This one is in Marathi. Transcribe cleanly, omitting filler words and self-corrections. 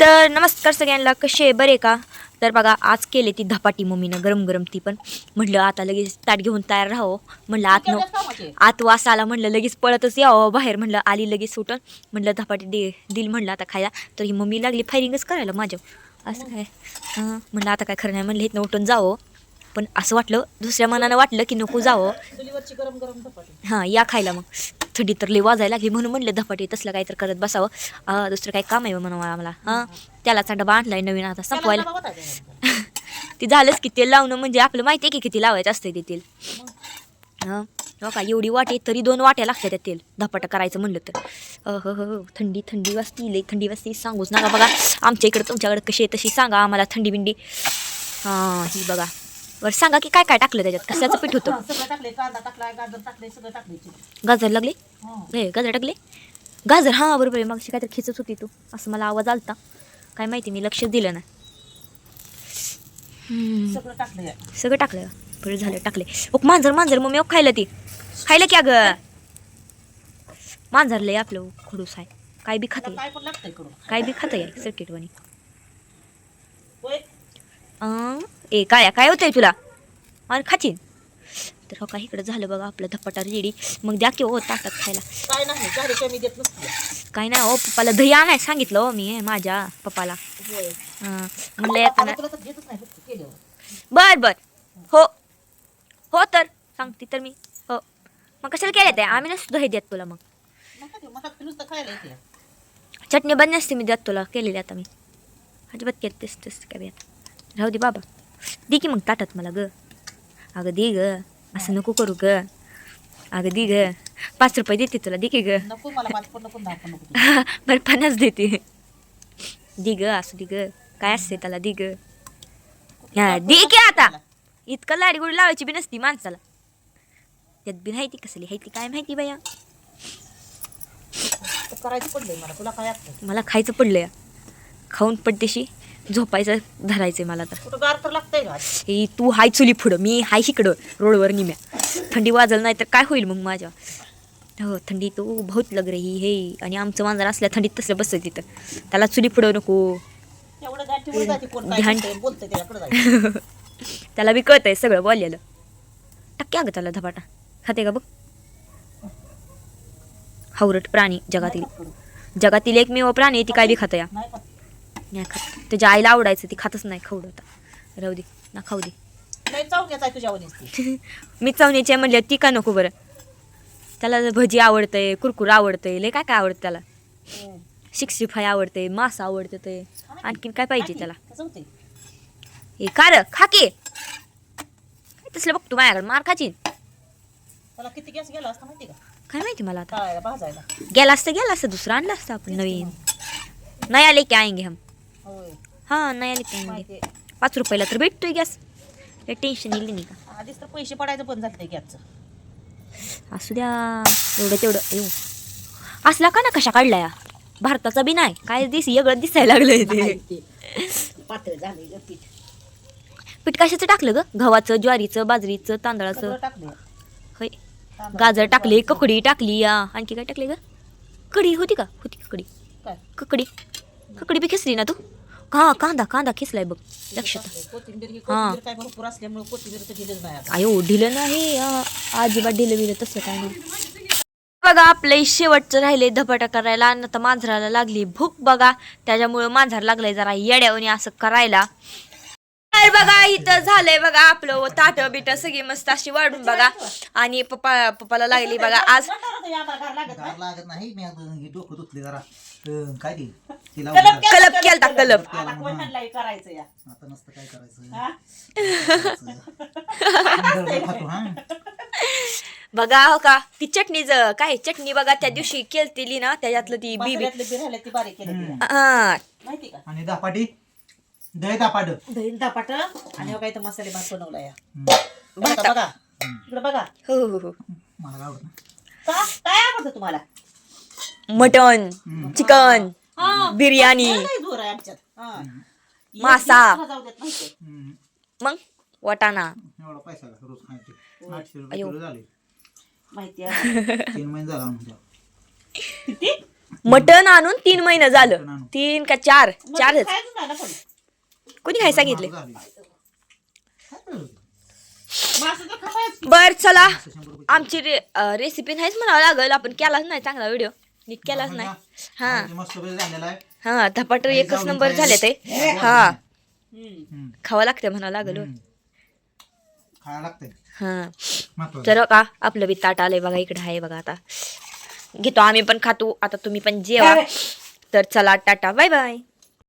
तर नमस्कार सगळ्यांना, कसे बरे का? तर बघा, आज केले ती धपाटी मम्मीनं गरम गरम ती पण. म्हटलं आता लगेच ताट घेऊन तयार राहावं. म्हटलं आत वास आला, म्हटलं लगेच पळतच यावं बाहेर. म्हटलं आली लगेच सुटून, म्हटलं धपाटी दिल म्हटलं आता खायला. तर ही मम्मी लागली फायरिंगच करायला माझ्या. असं काय म्हटलं आता काय खरं नाही, म्हणलं इथनं उठून जावं. पण असं वाटलं, दुसऱ्या मनानं वाटलं की नको जावं. हां, या खायला. मग थंडी तर लई वाजायला लागली, म्हणून म्हणलं धपाटी तसलं काही तर करत बसावं. दुसरं काही काम आहे म्हणून आम्हाला. त्यालाचा डबा आणलाय नवीन, आता संपवायला. ती झालंच की तेल लावणं, म्हणजे आपलं माहिती आहे की किती लावायचं असतं ते तेल. हो का, एवढी वाटी तरी 2 वाट्या लागतात त्या तेल धपाटा करायचं म्हणलं तर. हो थंडी थंडी वाजती, लई थंडी वाजती, सांगूच नका. बघा आमच्या इकडं तुमच्याकडे कशी आहे तशी सांगा आम्हाला थंडी बिंडी. ही बघा. बरं सांगा की काय काय टाकलं त्याच्यात, कशाचं पीठ होतं? गाजर लागले, गाजर टाकले. गाजर बरोबर आहे. मागशी काहीतरी खिचत होती तू, असं मला आवाज आलता. काय माहिती, मी लक्ष दिलं ना. सगळं टाकलं. बरं झालं टाकले. मांजर मग मी खायला ती खायला की अगं. मांजर लय आपलं खडूस आहे, काय बी खाते, काय बी खात आहे सर्किट वाणी. काय होतंय तुला आणि खाचीन तर. हो का, इकडं झालं बघा आपलं धपाटा रेडी. मग द्या की ताटात खायला. काय नाही हो, पप्पाला दही आणाय सांगितलं हो मी माझ्या पप्पाला. म्हणलं येताना. बर हो हो, तर सांगते तर मी. हो मग कशाला केलं ते, आम्ही नसतो दही देत तुला. मग चटणी बंद नसते मी देत तुला केलेली. आता मी अजिबात केलं तेच काय बी. आता राहू दे बाबा, दे की मग ताटात मला ग. अगं दे ग, असं नको करू ग. अगं दे ग, 5 रुपये देते तुला, दे की ग. बरं 50 देते, दे ग. असू दे ग, काय असते त्याला, दे ग. दे की आता. इतकं लाडीगुडी लावायची बी नसती माणसाला. त्यात बी माहिती कसली हाय ती, काय माहिती बाया. करायचं पडलंय मला खायचं पडलंय. खाऊन पडतेशी झोपायचं धरायचंय मला तर. कुठं गार तर लागतंय का? तू हाय चुली पुढं, मी हाय इकडं रोडवर निम्या. थंडी वाजल नाही तर काय होईल मग माझ्या. हो थंडी तो बहुत लग रही हे. आणि आमचं मांजर असल्या थंडीत तसलं बसत तिथं, त्याला चुली पुढं नको. त्याला बी कळतंय सगळं बोललेलं. टक्के अगं त्याला धपाटा खाते का बघ. हावरट प्राणी जगातील एकमेव प्राणी आहे ती काय बी खात या. नाही खात, त्याच्या आईला आवडायचं, ती खातच नाही. खाऊ आता राहू दे ना, खाऊ दे. मी चावण्याची म्हणल्या ती का नको बरं. त्याला भजी आवडतंय, कुरकुर आवडतंय, लय काय काय आवडतं त्याला. 65 आवडते, मासा आवडतं ते. आणखीन काय पाहिजे त्याला. हे कार खा की तसलं बघतो माझ्याकडे मार खाची. किती गॅस गेला असता माहिती का? काय माहिती मला आता. भाजायला गेला असतं दुसरं आणलं असतं आपण नवीन. नाही आले की आएंगे हम. नाही आले की आएंगे. 5 रुपयाला तर भेटतोय गॅस, काही टेन्शन येईल नाही का. आधीच तर पैसे पडायचं बंद झालंय गॅसचं. असू द्या, एवढं तेवढं येऊ असला का ना कशा काढलाय भारताचा बी नाही काय वेगळं दिसायला लागलंय ते. पातळ झालंय पीठ. पीठ कशाचं टाकलं ग? गव्हाचं, ज्वारीचं, बाजरीचं, तांदळाचं. होय, गाजर टाकले, ककडी टाकली. आणखी काय टाकले ग? कढी होती का? ककडी ककडी बी खिसली ना तू. कांदा खिसलाय बघ, लक्षात. भरपूर असल्यामुळे कोथिंबीर दिलं नाही. अयो ढिलं नाही, अजिबात ढिलं तसं काय नाही. बघा आपलं शेवटचं राहिले धपाटा करायला. आणि आता मांजराला लागली भूक बघा, त्याच्यामुळं मांजर लागलंय जरा येड्यावणी असं करायला. तर बघा इथं झालंय बघा आपलं ताट बिट सगळी मस्त अशी वाढून बघा. आणि पप्पाला लागली बघा आज. लागत नाही, मी डोकं धुतले जरा. काय कलप केलता कलप. करायचं या आता नसतं काय करायचं. बघा हो का, ती चटणीचं काय चटणी बघा त्या दिवशी केलती ना, त्याच्यातलं ती बीबी बारीक केलं माहिती का. आणि धपाटी दही धपाट आणि काही तर मसाले भात बनवला या. भाता. बघा इकडे बघा. हो मला आवडत काय आवडतं तुम्हाला? मटन, चिकन, बिर्याणी, जोर आहे आमच्यात. मासा, जाऊ देत माहिती मग वाटाणा. एवढा पैसा रोज खायचे. 800 रुपये किलो झाले. माहिती आहे. 3 महिने झाला आमच्या. किती मटण आणून 3 महिने झालं. मटण आणून. 3 का 4 4च. खायचं नाही ना पण. कोणी काय सांगितले? झाली. मासं तर खायचं. बर चला 100 रुपये. आमची रेसिपी नाहीच म्हणावं लागल. आपण केलाच नाही चांगला व्हिडिओ. नीट केलाच नाही. हा ते मस्त पैकी झालेला आहे. हा धपाट आई एकच जाऊन नंबर खायला. झाले ते. हा हम्म. खावं लागतं म्हणावं लागल. हम्म. खायला लागतंय हा महत्वाचं. तर का आपलं बी ताट आलंय बघा. इकडे आहे बघा. आता घेतो आम्ही पण खातो. आता तुम्ही पण जेवा. तर चला टाटा बाय बाय.